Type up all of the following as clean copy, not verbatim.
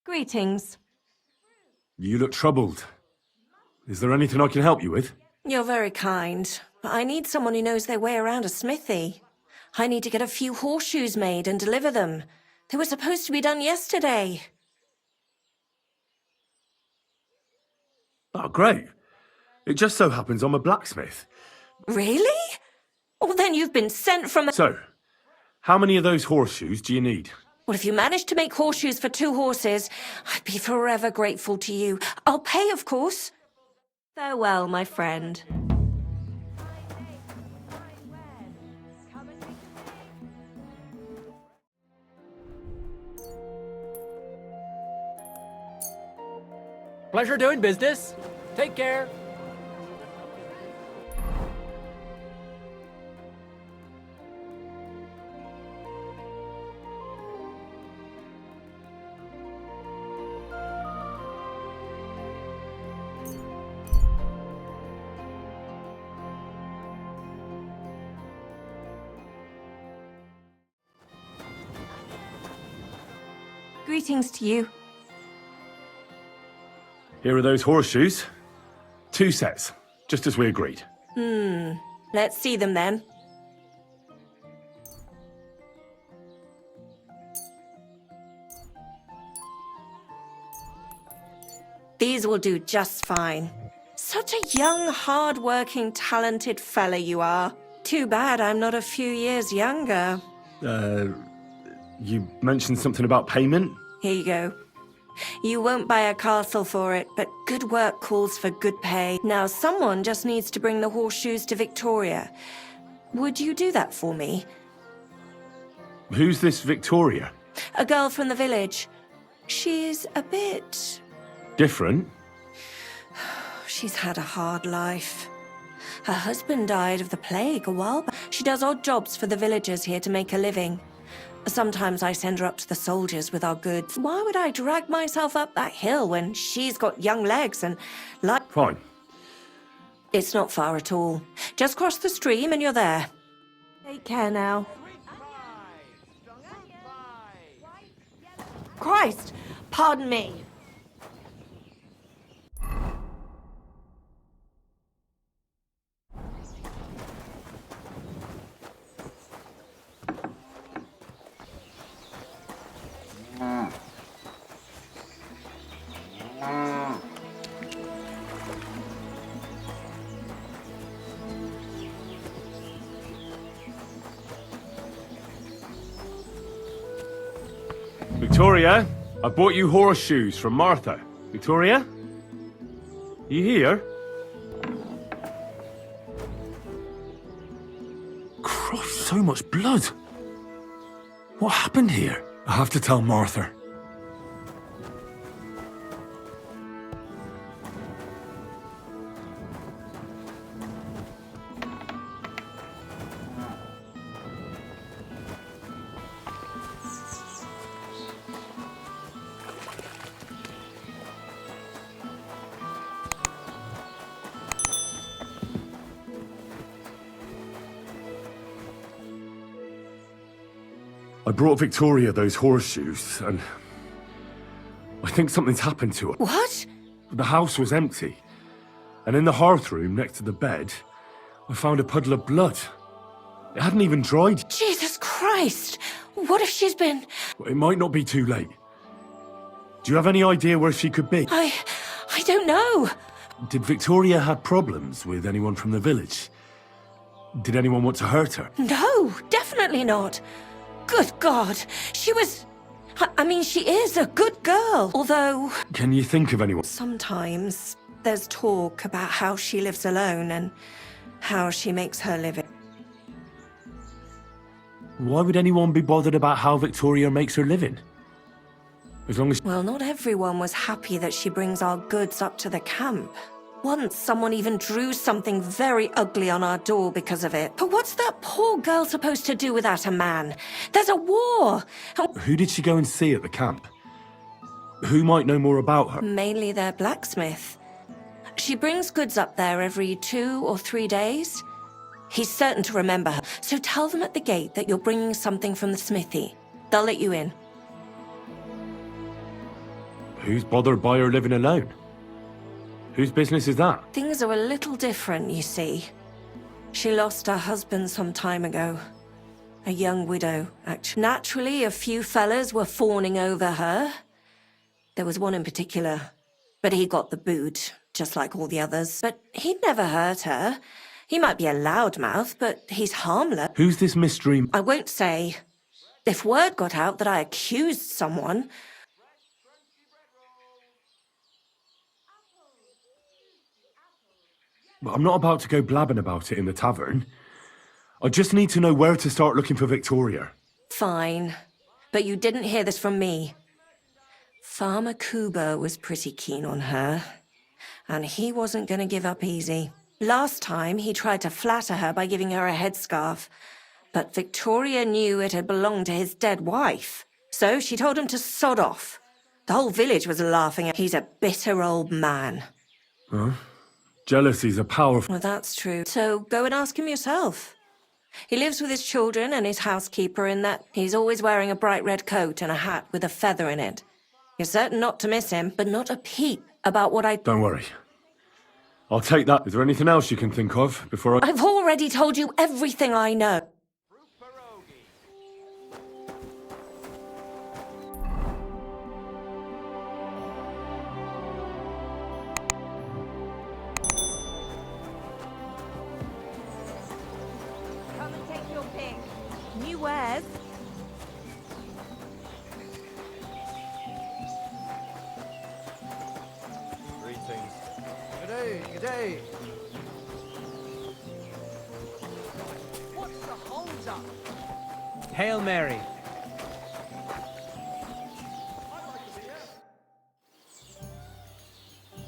Greetings. You look troubled. Is there anything I can help you with? You're very kind, but I need someone who knows their way around a smithy. I need to get a few horseshoes made and deliver them. They were supposed to be done yesterday. Oh, great. It just so happens I'm a blacksmith. Really? Well, then you've been sent from... So, how many of those horseshoes do you need? Well, if you manage to make horseshoes for 2 horses, I'd be forever grateful to you. I'll pay, of course. Farewell, my friend. Pleasure doing business. Take care. Greetings to you. Here are those horseshoes. 2 sets, just as we agreed. Let's see them then. These will do just fine. Such a young, hard-working, talented fella you are. Too bad I'm not a few years younger. You mentioned something about payment? Here you go. You won't buy a castle for it, but good work calls for good pay. Now, someone just needs to bring the horseshoes to Victoria. Would you do that for me? Who's this Victoria? A girl from the village. She's a bit... Different? She's had a hard life. Her husband died of the plague a while back. She does odd jobs for the villagers here to make a living. Sometimes I send her up to the soldiers with our goods. Why would I drag myself up that hill when she's got young legs and like... Fine. It's not far at all. Just cross the stream and you're there. Take care now. Christ! Pardon me. Victoria, I bought you horseshoes from Martha. Victoria? You here? Christ, so much blood. What happened here? I have to tell Martha. I brought Victoria those horseshoes, and I think something's happened to her. What? The house was empty, and in the hearth room next to the bed, I found a puddle of blood. It hadn't even dried. Jesus Christ! What if she's been... It might not be too late. Do you have any idea where she could be? I don't know. Did Victoria have problems with anyone from the village? Did anyone want to hurt her? No, definitely not. Good God, she was... I mean, she is a good girl, although... Can you think of anyone? Sometimes there's talk about how she lives alone and how she makes her living. Why would anyone be bothered about how Victoria makes her living? As long as... Well, not everyone was happy that she brings our goods up to the camp. Once, someone even drew something very ugly on our door because of it. But what's that poor girl supposed to do without a man? There's a war! Who did she go and see at the camp? Who might know more about her? Mainly their blacksmith. She brings goods up there every 2 or 3 days. He's certain to remember her, so tell them at the gate that you're bringing something from the smithy. They'll let you in. Who's bothered by her living alone? Whose business is that? Things are a little different, you see. She lost her husband some time ago. A young widow, actually. Naturally, a few fellas were fawning over her. There was one in particular, but he got the boot, just like all the others. But he'd never hurt her. He might be a loudmouth, but he's harmless. Who's this mystery? I won't say. If word got out that I accused someone... I'm not about to go blabbing about it in the tavern. I just need to know where to start looking for Victoria. Fine. But you didn't hear this from me. Farmer Kuba was pretty keen on her. And he wasn't going to give up easy. Last time, he tried to flatter her by giving her a headscarf. But Victoria knew it had belonged to his dead wife. So she told him to sod off. The whole village was laughing at him. He's a bitter old man. Huh? Jealousy's a powerful... Well, that's true. So go and ask him yourself. He lives with his children and his housekeeper in that he's always wearing a bright red coat and a hat with a feather in it. You're certain not to miss him, but not a peep about what I... Don't worry. I'll take that. Is there anything else you can think of before I... I've already told you everything I know. Come and take your pick. New wares. Greetings. Good day, good day. What's the hold up? Hail Mary.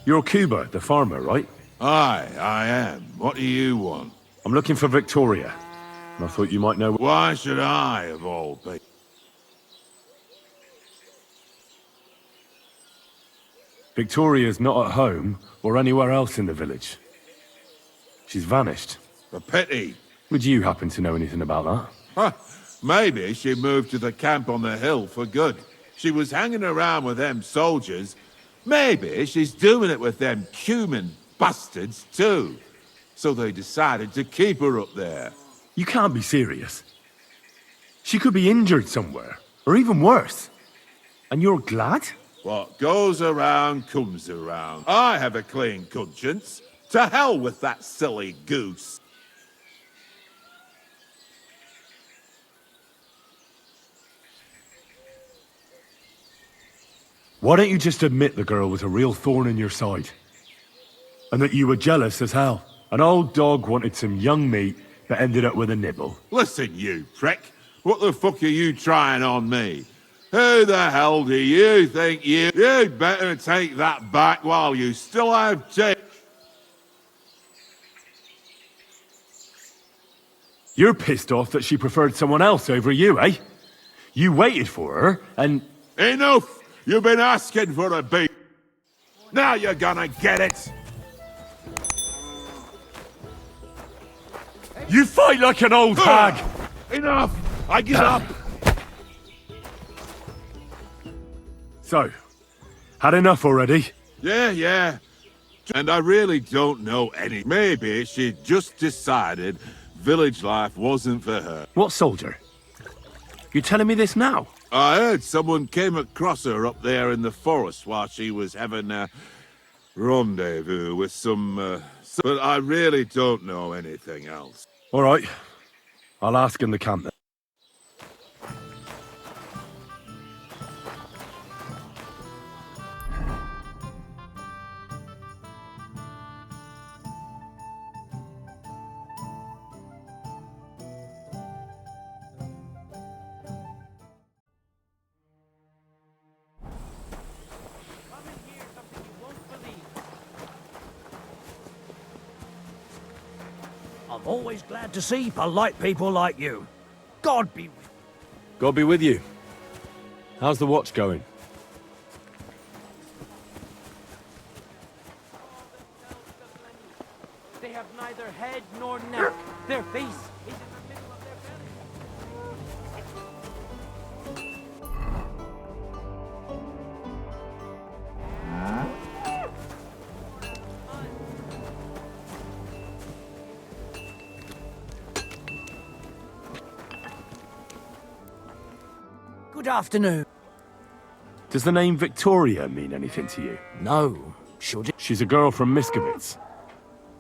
You're Cuba, the farmer, right? Aye, I am. What do you want? I'm looking for Victoria. And I thought you might know... Why should I, of all people? Victoria's not at home or anywhere else in the village. She's vanished. A pity. Would you happen to know anything about that? Huh. Maybe she moved to the camp on the hill for good. She was hanging around with them soldiers. Maybe she's doing it with them Cuman bastards too. So they decided to keep her up there. You can't be serious. She could be injured somewhere, or even worse. And you're glad? What goes around comes around. I have a clean conscience. To hell with that silly goose. Why don't you just admit the girl was a real thorn in your side? And that you were jealous as hell. An old dog wanted some young meat, but ended up with a nibble. Listen, you prick. What the fuck are you trying on me? Who the hell do you think you... You'd better take that back while you still have tape. You're pissed off that she preferred someone else over you, eh? You waited for her, and... Enough! You've been asking for a beat. Now you're gonna get it. You fight like an old hag! Enough! I give up! So, had enough already? Yeah. And I really don't know any. Maybe she just decided village life wasn't for her. What soldier? You're telling me this now? I heard someone came across her up there in the forest while she was having a rendezvous with some, but I really don't know anything else. All right. I'll ask in the camp then. I'm always glad to see polite people like you. God be with you. God be with you. How's the watch going? They have neither head nor neck. Their face is in the middle of their belly. Good afternoon. Does the name Victoria mean anything to you? No, should it? She's a girl from Miskovitz.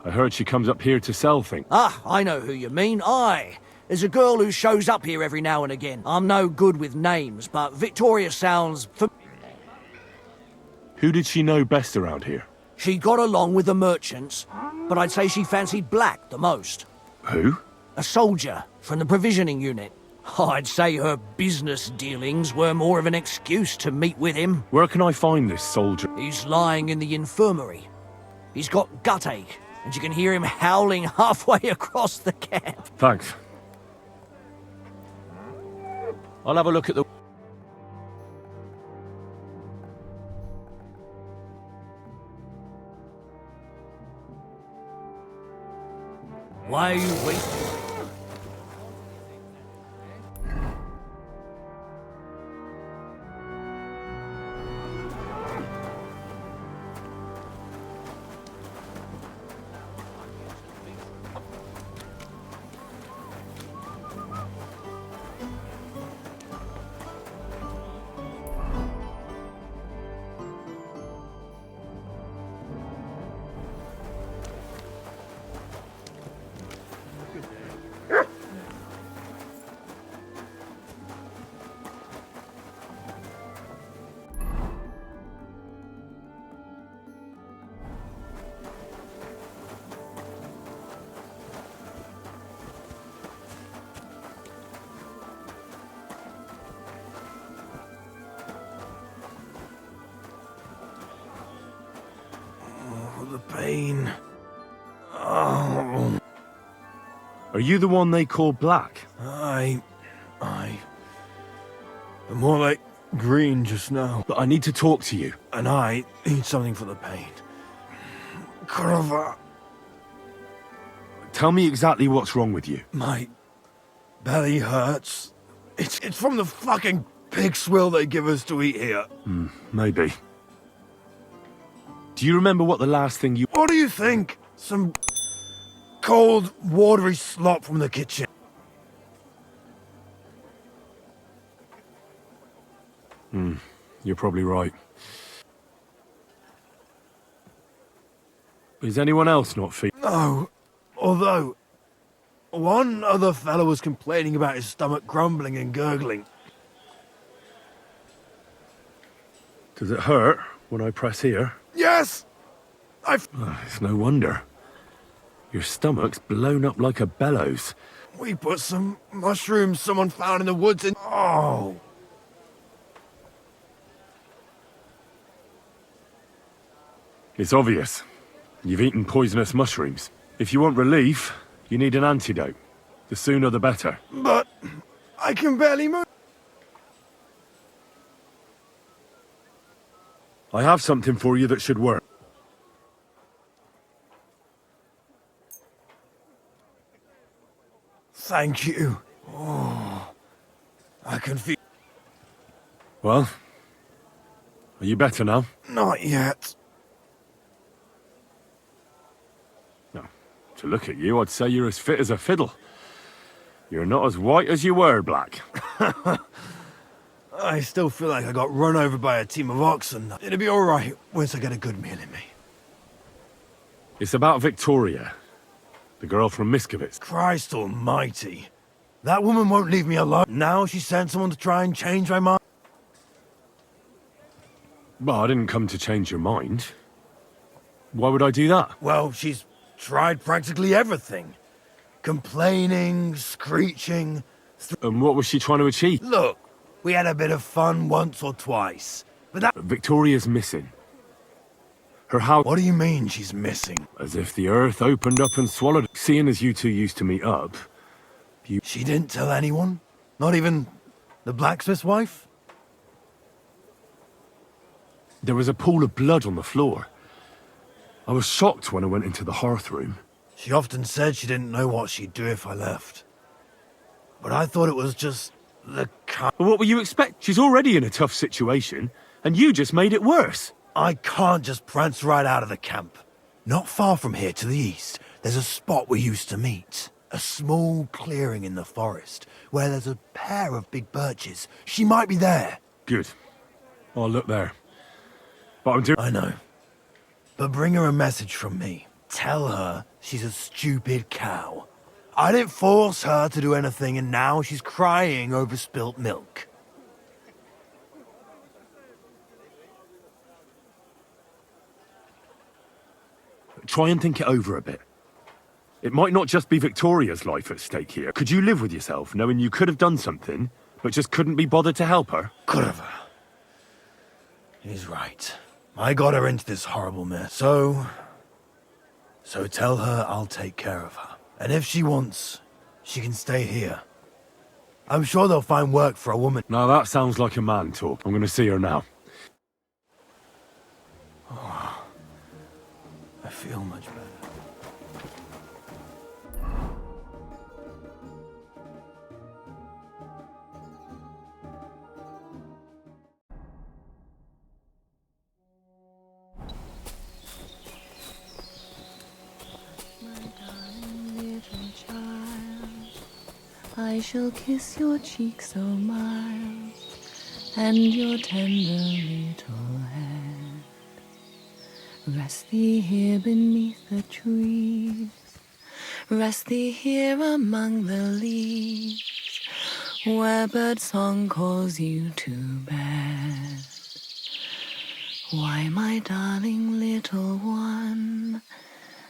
I heard she comes up here to sell things. Ah, I know who you mean. Aye. There's a girl who shows up here every now and again. I'm no good with names, but Victoria sounds... Who did she know best around here? She got along with the merchants, but I'd say she fancied Black the most. Who? A soldier from the provisioning unit. I'd say her business dealings were more of an excuse to meet with him. Where can I find this soldier? He's lying in the infirmary. He's got gut ache, and you can hear him howling halfway across the camp. Thanks. I'll have a look at the... Why are you waiting? The pain. Oh. Are you the one they call Black? I'm more like green just now. But I need to talk to you. And I need something for the pain. Kurva. Tell me exactly what's wrong with you. My belly hurts. It's from the fucking pig swill they give us to eat here. Maybe. Do you remember what the last thing you... What do you think? Some cold, watery slop from the kitchen. You're probably right. Is anyone else not feeling... No, although one other fellow was complaining about his stomach grumbling and gurgling. Does it hurt when I press here? Yes! It's no wonder. Your stomach's blown up like a bellows. We put some mushrooms someone found in the woods in... Oh! It's obvious. You've eaten poisonous mushrooms. If you want relief, you need an antidote. The sooner the better. But I can barely move. I have something for you that should work. Thank you. Oh, I can feel... Well, are you better now? Not yet. No. To look at you, I'd say you're as fit as a fiddle. You're not as white as you were, Black. I still feel like I got run over by a team of oxen. It'll be alright once I get a good meal in me. It's about Victoria, the girl from Miskovitz. Christ almighty. That woman won't leave me alone. Now she sent someone to try and change my mind. Well, I didn't come to change your mind. Why would I do that? Well, she's tried practically everything. Complaining, screeching. And what was she trying to achieve? Look, we had a bit of fun once or twice. But that... Victoria's missing. Her house... What do you mean she's missing? As if the earth opened up and swallowed her. Seeing as you two used to meet up, She didn't tell anyone? Not even the blacksmith's wife? there was a pool of blood on the floor. I was shocked when I went into the hearth room. She often said she didn't know what she'd do if I left. But I thought it was just the But what were you expect? She's already in a tough situation, and you just made it worse. I can't just prance right out of the camp. Not far from here to the east, there's a spot we used to meet. A small clearing in the forest where there's a pair of big birches. She might be there. Good. I'll look there. But I'm doing... I know. But bring her a message from me. Tell her she's a stupid cow. I didn't force her to do anything, and now she's crying over spilt milk. Try and think it over a bit. It might not just be Victoria's life at stake here. Could you live with yourself, knowing you could have done something, but just couldn't be bothered to help her? Could have. He's right. I got her into this horrible mess, so tell her I'll take care of her. And if she wants, she can stay here. I'm sure they'll find work for a woman. Now that sounds like a man talk. I'm gonna see her now. I feel much better. I shall kiss your cheek so mild, and your tender little head. Rest thee here beneath the trees, rest thee here among the leaves, where bird song calls you to bed. Why, my darling little one,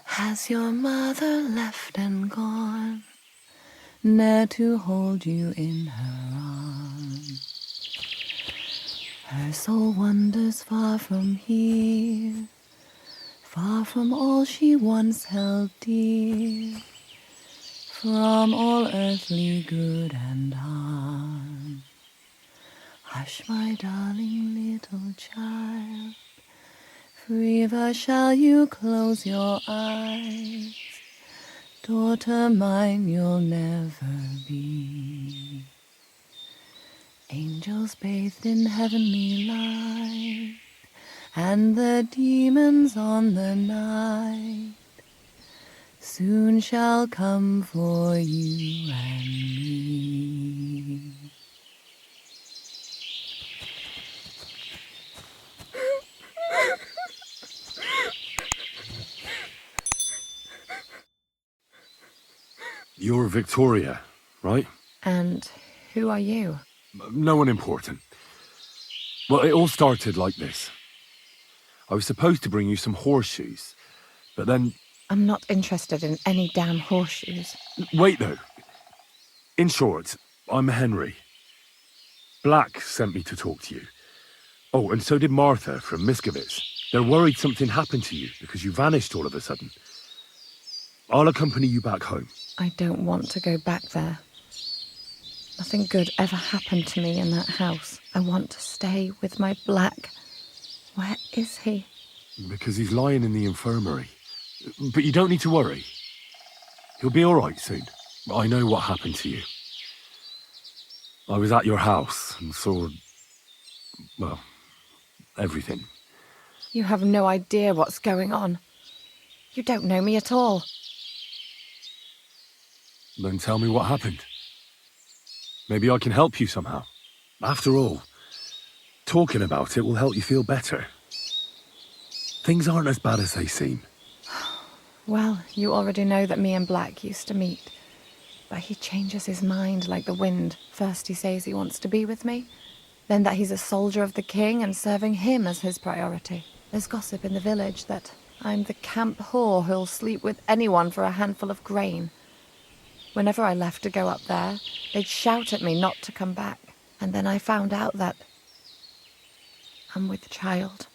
has your mother left and gone, ne'er to hold you in her arms? Her soul wanders far from here, far from all she once held dear, from all earthly good and harm. Hush, my darling little child, forever shall you close your eyes. Daughter mine, you'll never be. Angels bathed in heavenly light, and the demons on the night, soon shall come for you and me. You're Victoria, right? And who are you? No one important. Well, it all started like this. I was supposed to bring you some horseshoes, but then... I'm not interested in any damn horseshoes. Wait, though. In short, I'm Henry. Black sent me to talk to you. Oh, and so did Martha from Miskovitz. They're worried something happened to you because you vanished all of a sudden. I'll accompany you back home. I don't want to go back there. Nothing good ever happened to me in that house. I want to stay with my Black. Where is he? Because he's lying in the infirmary. But you don't need to worry. He'll be all right soon. I know what happened to you. I was at your house and saw... well, everything. You have no idea what's going on. You don't know me at all. Then tell me what happened. Maybe I can help you somehow. After all, talking about it will help you feel better. Things aren't as bad as they seem. Well, you already know that me and Black used to meet. But he changes his mind like the wind. First he says he wants to be with me, then that he's a soldier of the king and serving him as his priority. There's gossip in the village that I'm the camp whore who'll sleep with anyone for a handful of grain. Whenever I left to go up there, they'd shout at me not to come back. And then I found out that I'm with child.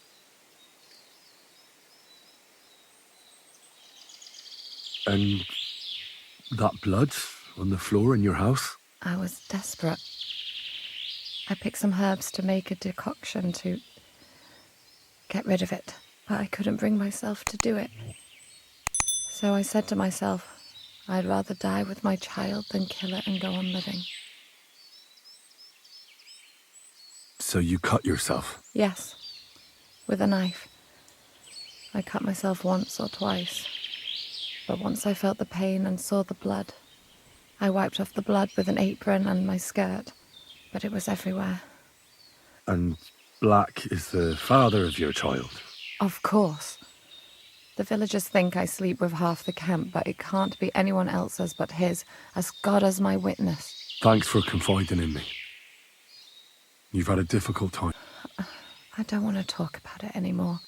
And that blood on the floor in your house? I was desperate. I picked some herbs to make a decoction to get rid of it, but I couldn't bring myself to do it. So I said to myself, I'd rather die with my child than kill it and go on living. So you cut yourself? Yes, with a knife. I cut myself once or twice, but once I felt the pain and saw the blood, I wiped off the blood with an apron and my skirt, but it was everywhere. And Black is the father of your child? Of course. The villagers think I sleep with half the camp, but it can't be anyone else's but his, as God is my witness. Thanks for confiding in me. You've had a difficult time. I don't want to talk about it anymore.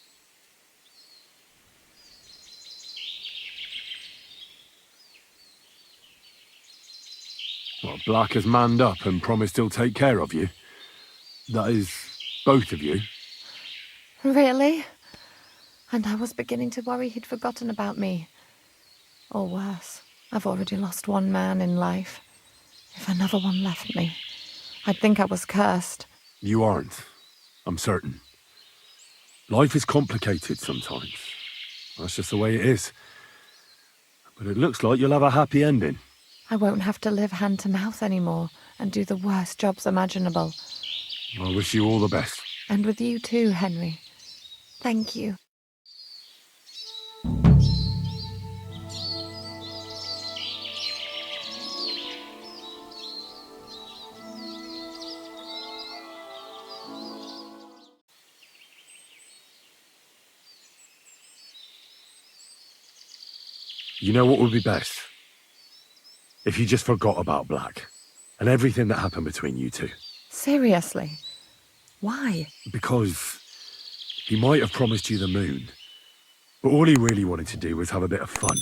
Well, Black has manned up and promised he'll take care of you. That is, both of you. Really? And I was beginning to worry he'd forgotten about me. Or worse, I've already lost one man in life. If another one left me, I'd think I was cursed. You aren't. I'm certain. Life is complicated sometimes. That's just the way it is. But it looks like you'll have a happy ending. I won't have to live hand to mouth anymore and do the worst jobs imaginable. I wish you all the best. And with you too, Henry. Thank you. You know what would be best? If you just forgot about Black and everything that happened between you two. Seriously? Why? Because he might have promised you the moon, but all he really wanted to do was have a bit of fun.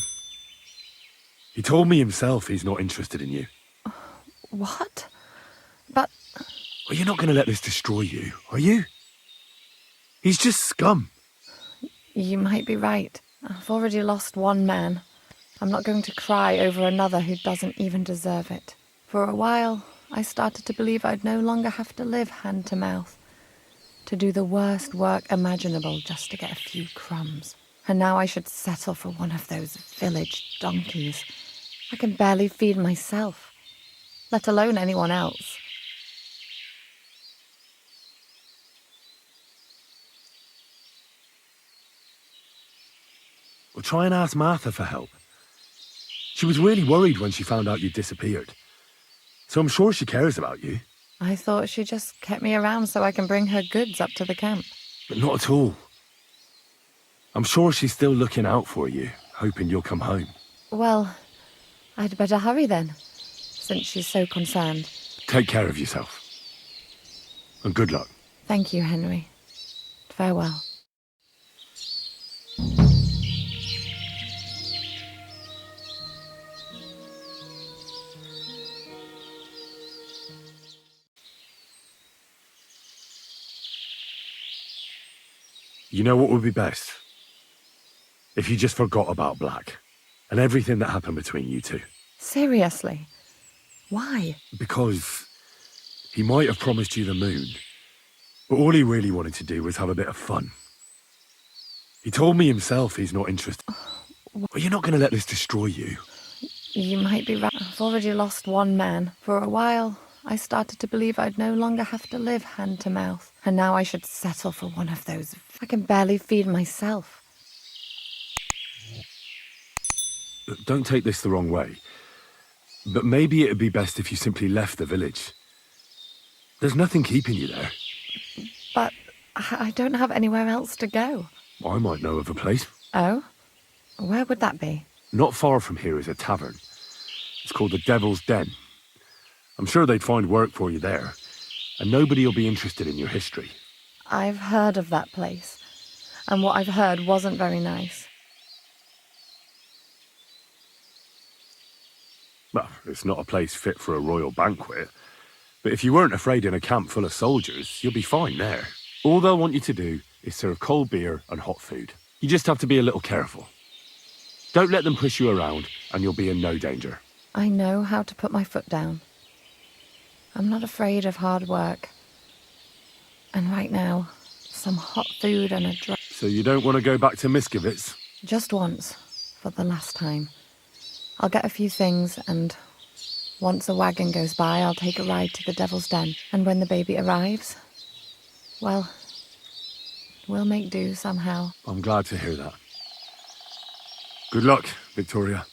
He told me himself he's not interested in you. What? But... Well, you're not going to let this destroy you, are you? He's just scum. You might be right. I've already lost one man. I'm not going to cry over another who doesn't even deserve it. For a while, I started to believe I'd no longer have to live hand to mouth, to do the worst work imaginable just to get a few crumbs. And now I should settle for one of those village donkeys. I can barely feed myself, let alone anyone else. Well, try and ask Martha for help. She was really worried when she found out you'd disappeared. So I'm sure she cares about you. I thought she just kept me around so I can bring her goods up to the camp. But not at all. I'm sure she's still looking out for you, hoping you'll come home. Well, I'd better hurry then, since she's so concerned. Take care of yourself. And good luck. Thank you, Henry. Farewell. You know what would be best? If you just forgot about Black and everything that happened between you two. Seriously? Why? Because he might have promised you the moon, but all he really wanted to do was have a bit of fun. He told me himself he's not interested. Well, you're not going to let this destroy you. You might be right. I've already lost one man. For a while, I started to believe I'd no longer have to live hand to mouth. And now I should settle for one of those. I can barely feed myself. Don't take this the wrong way, but maybe it'd be best if you simply left the village. There's nothing keeping you there. But I don't have anywhere else to go. I might know of a place. Oh? Where would that be? Not far from here is a tavern. It's called the Devil's Den. I'm sure they'd find work for you there, and nobody will be interested in your history. I've heard of that place, and what I've heard wasn't very nice. Well, it's not a place fit for a royal banquet, but if you weren't afraid in a camp full of soldiers, you'll be fine there. All they'll want you to do is serve cold beer and hot food. You just have to be a little careful. Don't let them push you around, and you'll be in no danger. I know how to put my foot down. I'm not afraid of hard work. And right now, some hot food and a drink. So you don't want to go back to Miskovitz? Just once, for the last time. I'll get a few things, and once a wagon goes by, I'll take a ride to the Devil's Den. And when the baby arrives, well, we'll make do somehow. I'm glad to hear that. Good luck, Victoria.